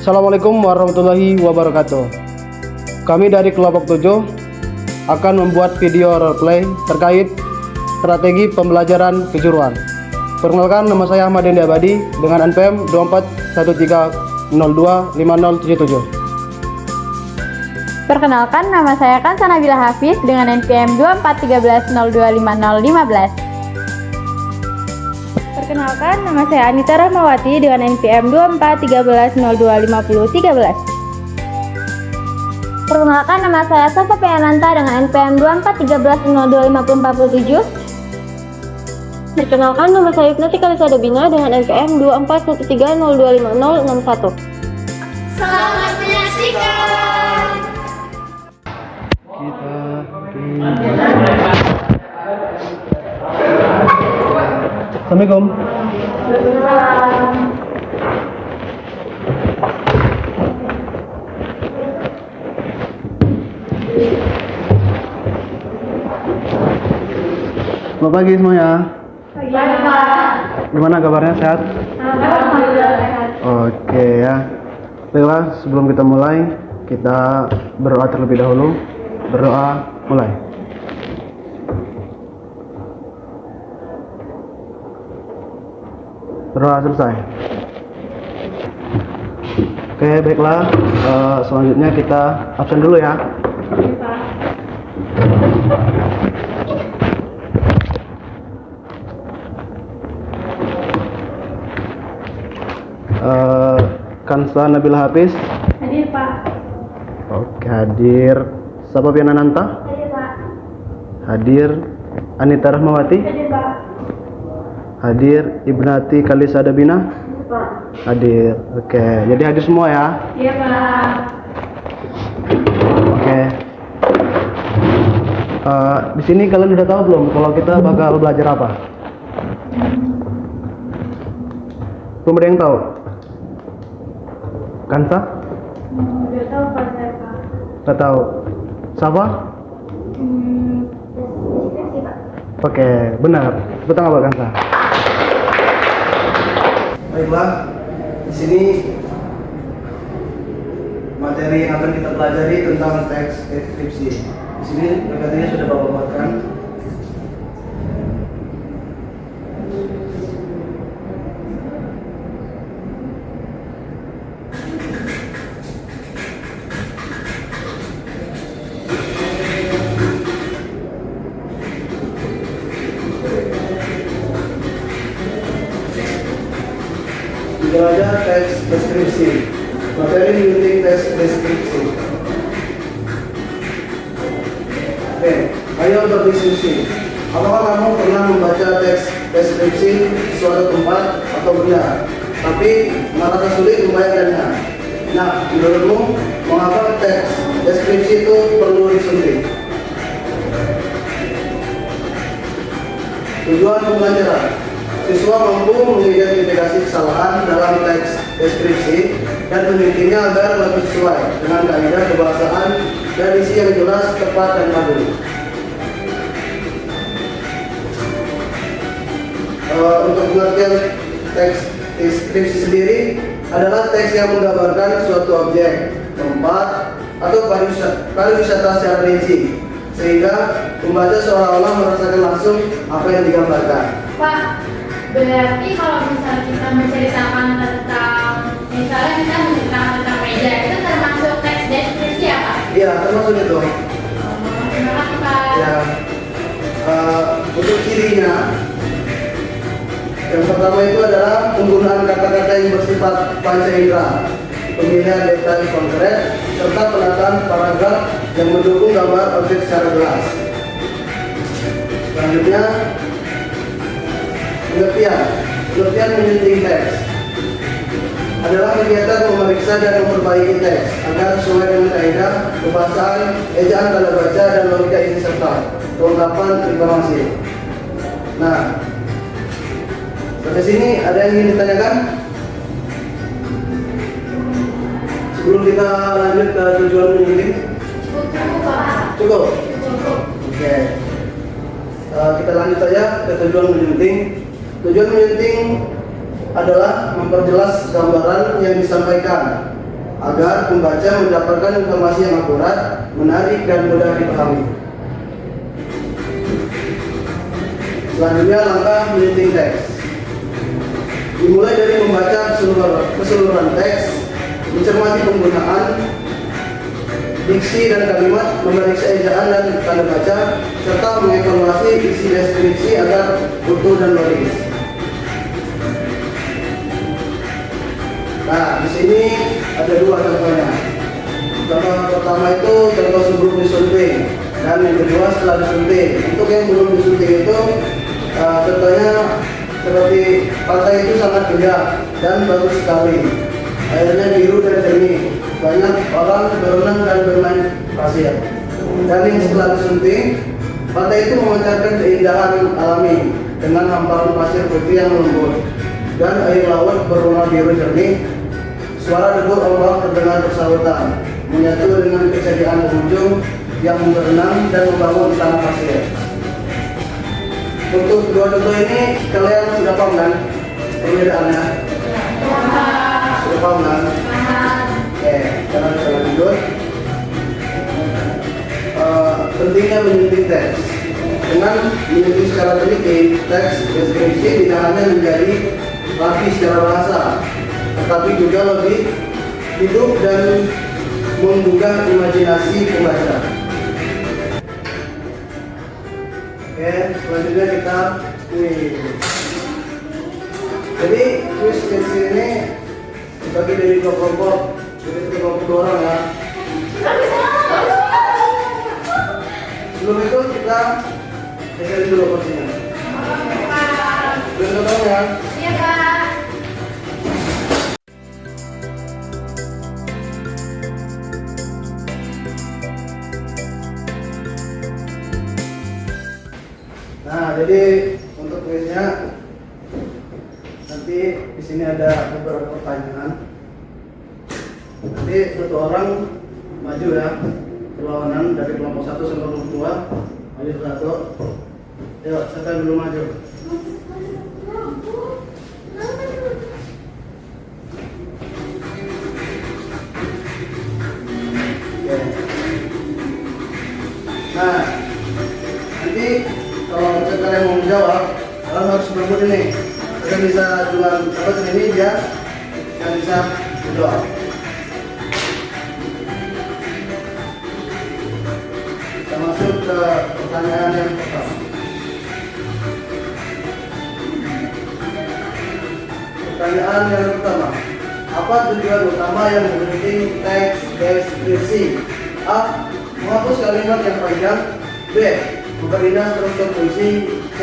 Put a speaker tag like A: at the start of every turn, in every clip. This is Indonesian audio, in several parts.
A: Assalamualaikum warahmatullahi wabarakatuh. Kami dari kelompok 7 akan membuat video roleplay terkait strategi pembelajaran kejuruan. Perkenalkan, nama saya Ahmad Dendi Abadi dengan NPM 2413025077.
B: Perkenalkan, nama saya Kansa Nabila Hafiz dengan NPM 2413025015. Perkenalkan, nama saya Anita Rahmawati dengan NPM 2413025013.
C: Perkenalkan, nama saya Safa Piananta dengan NPM 2413025047. Perkenalkan, nama saya Ibnati Kalisa Dabina dengan NPM 2413025061.
D: Selamat menyaksikan.
A: Assalamualaikum. Selamat pagi semuanya. Gimana kabarnya, sehat? Oke ya. Baiklah, sebelum kita mulai, kita berdoa terlebih dahulu. Berdoa, mulai. Berdoa selesai. Oke, baiklah. Selanjutnya kita absen dulu ya. Kansa Nabila Hafiz.
C: Hadir, Pak.
A: Oke, hadir. Safa Piananta.
C: Hadir, Pak.
A: Hadir. Anita Rahmawati.
C: Hadir, Pak.
A: Hadir. Ibnati Kalisa Dabina.
C: Pak.
A: Hadir. Oke, jadi hadir semua ya.
C: Iya, Pak.
A: Oke. Di sini kalian udah tahu belum kalau kita bakal belajar apa? Belum ada yang tahu? Kansa?
C: Udah tahu, Pak, saya, Pak.
A: Gak tahu. Safa?
C: Deskripsi, Pak.
A: Oke, benar. Betul nggak, Pak Kansa? Baiklah, di sini materi yang akan kita pelajari tentang teks deskripsi. Di sini materinya sudah Bapak buatkan. Belajar teks deskripsi. Materi unit teks deskripsi. Oke, ayo berdiskusi. Apakah kamu pernah membaca teks deskripsi di suatu tempat atau benda, tapi merasa sulit membayangkannya? Nah, menurutmu mengapa teks deskripsi itu perlu disuntik? Tujuan pembelajaran: siswa mampu mengidentifikasi kesalahan dalam teks deskripsi dan menelitinya agar lebih sesuai dengan kaidah kebahasaan dan isi yang jelas, tepat, dan padu. Untuk pengertian teks deskripsi sendiri adalah teks yang menggambarkan suatu objek, tempat, atau pariwisata secara rinci, sehingga pembaca seolah-olah merasakan langsung apa yang digambarkan.
D: Pak, berarti kalau misalnya kita menceritakan tentang, misalnya kita menceritakan tentang meja, itu termasuk teks deskripsi ya, Pak?
A: Iya, termasuk itu.
D: Terima kasih, Pak.
A: Ya, untuk cirinya, yang pertama itu adalah penggunaan kata-kata yang bersifat panca indera, pemilihan detail konkret, serta penataan paragraf yang mendukung gambar objek secara jelas. Selanjutnya, pengertian menyunting teks adalah kegiatan memeriksa dan memperbaiki teks agar sesuai dengan kaidah kebahasaan, ejaan tanda baca, dan logika isi serta kelengkapan informasi. Nah, sampai sini ada yang ingin ditanyakan? Sebelum kita lanjut ke tujuan menyunting?
D: Cukup, Pak.
A: Cukup? Oke. Kita lanjut saja ke tujuan menyunting. Tujuan menyunting adalah memperjelas gambaran yang disampaikan agar pembaca mendapatkan informasi yang akurat, menarik, dan mudah dipahami. Selanjutnya langkah menyunting teks. Dimulai dari membaca keseluruhan teks, mencermati penggunaan, diksi dan kalimat, memeriksa ejaan dan tanda baca, serta mengevaluasi isi deskripsi agar utuh dan logis. Nah, di sini ada dua contohnya. Contoh pertama itu contoh sebelum disunting, dan yang kedua setelah disunting. Untuk yang belum disunting itu contohnya seperti pantai itu sangat indah dan bagus sekali. Airnya biru dan jernih. Banyak orang berenang dan bermain pasir. Dan yang setelah disunting, pantai itu memancarkan keindahan alami dengan hamparan pasir putih yang lembut dan air laut berwarna biru jernih. Suara debur ombak terdengar bersahutan, menyatu dengan keceriaan pengunjung yang berenang dan membangun di tanah pasir. Untuk dua contoh ini kalian sudah paham kan perbedaannya? Sudah paham kan? Oke, sekarang kita lanjut. Pentingnya menyunting teks. Dengan menyunting secara teliti, teks deskripsi tidak hanya menjadi rapi secara bahasa, tetapi juga lebih hidup dan menggugah imajinasi pembaca. Oke, selanjutnya kita kuis. Jadi kuis ini dibagi dari dua kelompok, jadi 32 orang ya. Sebelum itu kita geser dulu porsinya. Belum tahu ya?
D: Iya, Pak.
A: Nah, jadi untuk kuisnya nanti di sini ada beberapa pertanyaan. Nanti satu orang maju ya, berlawanan dari kelompok 1 sampai kelompok 2. Maju satu. Ayo, siapa yang belum maju? Oke. Nah, nanti kalau kalian mau menjawab, kalian harus berebut ini. Kalian bisa jual apa ini dia, kalian bisa menjawab. Kita masuk ke pertanyaan yang pertama. Pertanyaan yang pertama, apa tujuan utama yang membentuk teks deskripsi? A. Menghapus kalimat yang panjang. B. Memperindah struktur puisi. C.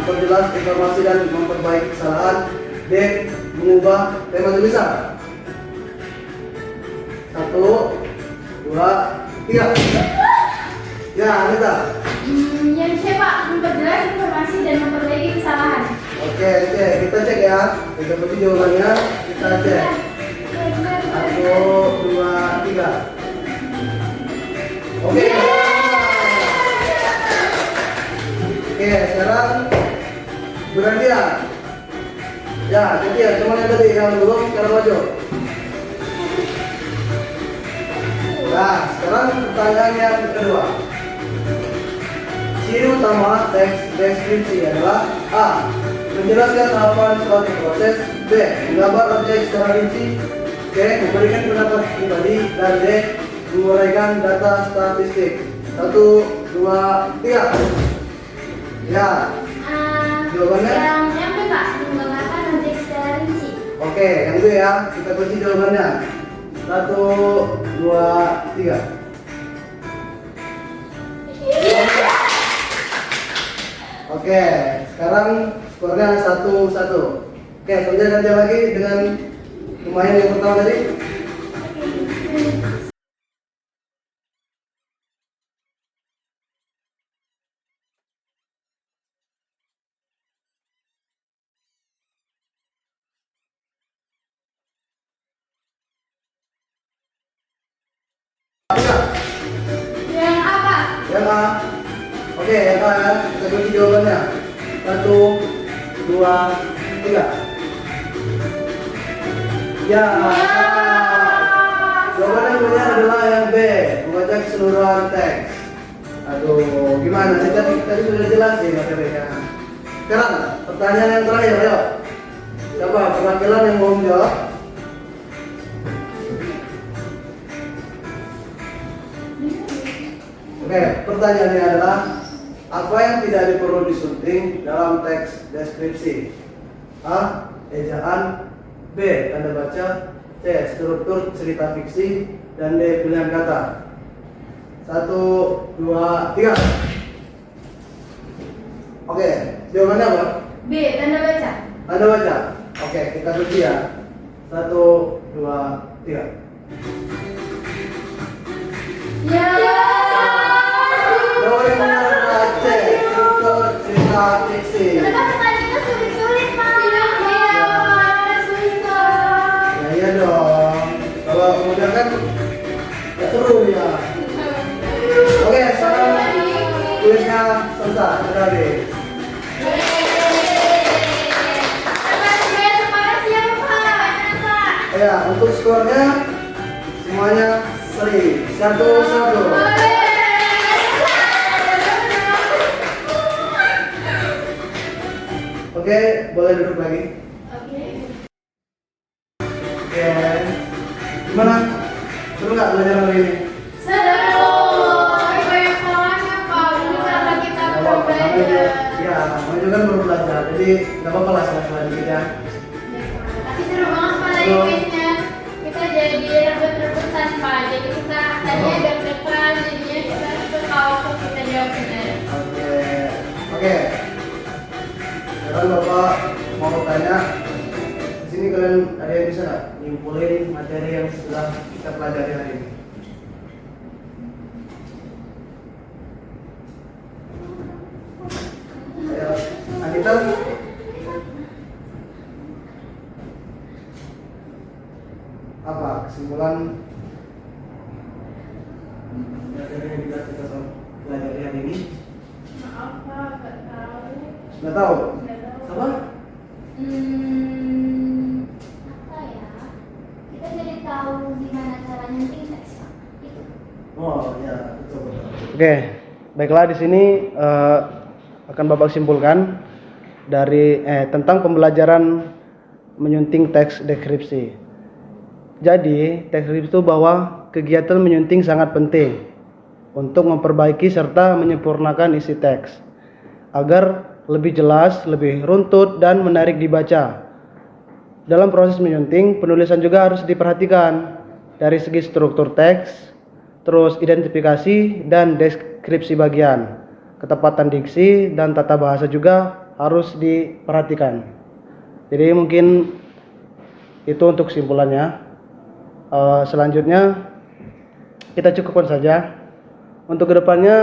A: Memperjelas informasi dan memperbaiki kesalahan. D. Mengubah tema tulisan. 1, 2, 3. Ya, Anita.
D: Yang C, Pak, memperjelas informasi dan memperbaiki kesalahan.
A: Oke, kita cek ya. Kita beri jawabannya. Kita cek. 1, 2, 3. Oke. Oke, sekarang berani ya. Ya, jadi ya, cuman yang tadi yang belum sekarang maju. Nah, sekarang pertanyaan yang kedua. Ciri utama teks deskripsi adalah A. Menjelaskan tahapan suatu proses. B. Menggambar objek secara rinci. C. Memberikan pendapat pribadi. Dan D. Menguraikan data statistik. 1, 2, 3. Ya. Jawabannya?
D: Yang B, Pak, menggambarkan objek secara rinci.
A: Oke, yang B ya. Kita kunci jawabannya. 1, 2, 3. Oke, sekarang skornya 1-1. Oke, kerja ganti lagi dengan pemain yang pertama tadi.
D: Yang A, Pak.
A: Yang A. Oke, yang A ya. Kita kunci jawabannya. 1, 2, 3. Ya. Jawaban yang benar adalah yang B, membaca keseluruhan teks. Aduh, gimana sih? Tadi sudah jelas sih materinya. Sekarang pertanyaan yang terakhir, ayo. Siapa perwakilan yang mau menjawab? Oke, pertanyaannya adalah apa yang tidak perlu disunting dalam teks deskripsi? A. Ejaan, B. Tanda baca, C. Struktur cerita fiksi, dan D. Pilihan kata. 1, 2, 3. Oke, jawabannya apa?
D: B. Tanda baca.
A: Tanda baca. Oke, kita uji ya. 1, 2, 3.
D: Ya.
A: Jawaban yang benar adalah C. Struktur cerita fiksi.
D: Ternyata pertanyaannya sulit-sulit, Pak. Iya, susah.
A: Ya iya dong. Kalau kemudian kan nggak seru ya. Oke, sekarang kuisnya selesai. Sudah habis. Ya, untuk skornya semuanya seri. 1-1. Oke, boleh duduk lagi. Oke. Gimana? Seru nggak belajar hari ini? Ya, namanya juga kan baru belajar, jadi nggak apa-apa lah salah-salah dikit ya.
D: Tapi seru banget Pak dari kuisnya. Kita jadi rebut-rebutan Pak. Jadi kita tadinya deg-degan, jadinya kita tuh tahu kok kita jawab benar.
A: Oke. Sekarang Bapak mau tanya, di sini kalian ada yang bisa nggak nyimpulin materi yang sudah kita pelajari hari ini? Ayo, Anita. Apa kesimpulan materi yang kita pelajari hari ini?
C: Maaf Pak, nggak tahu.
A: Nggak tahu?
C: Nggak tahu.
A: Apa?
D: Apa ya? Kita jadi tahu gimana cara nyunting teks Pak. Itu.
A: Oh ya, betul. Oke, baiklah di sini akan Bapak simpulkan dari tentang pembelajaran menyunting teks deskripsi. Jadi, teks deskripsi itu bahwa kegiatan menyunting sangat penting untuk memperbaiki serta menyempurnakan isi teks agar lebih jelas, lebih runtut dan menarik dibaca. Dalam proses menyunting, penulisan juga harus diperhatikan dari segi struktur teks, terus identifikasi dan deskripsi bagian. Ketepatan diksi dan tata bahasa juga harus diperhatikan. Jadi mungkin itu untuk kesimpulannya. Selanjutnya kita cukupkan saja. Untuk kedepannya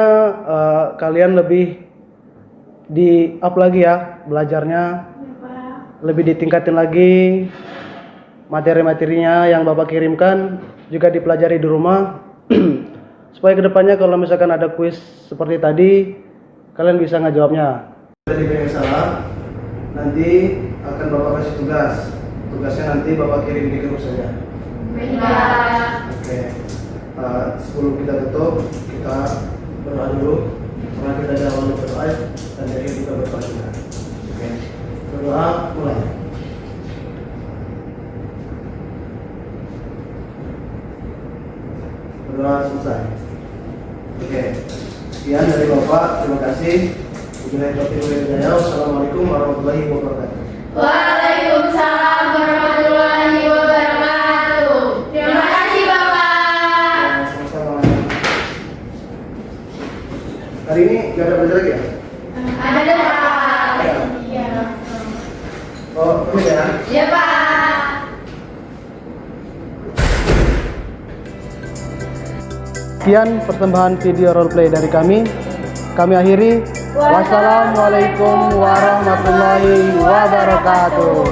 A: kalian lebih di up lagi ya belajarnya, lebih ditingkatin lagi materi-materinya yang Bapak kirimkan juga dipelajari di rumah. Supaya kedepannya kalau misalkan ada kuis seperti tadi kalian bisa ngejawabnya. Jadi yang salah nanti akan Bapak kasih tugas. Tugasnya nanti Bapak kirim di grup saja. Oke. Sebelum kita tutup, kita berdoa dulu. Karena kita ada awal berdoa dan dari kita berdoa juga. Oke. Berdoa mulai. Berdoa selesai. Oke. Sekian dari Bapak. Terima kasih. Wassalamualaikum warahmatullahi wabarakatuh.
D: Waalaikumsalam warahmatullahi wabarakatuh. Terima kasih Bapak.
A: Sama-sama. Hari ini nggak ada belajar lagi ya?
D: Ada Pak.
A: Ada.
D: Iya.
A: Oh, ini ya.
D: Iya Pak.
A: Sekian persembahan video roleplay dari kami. Kami akhiri. Wassalamualaikum warahmatullahi wabarakatuh.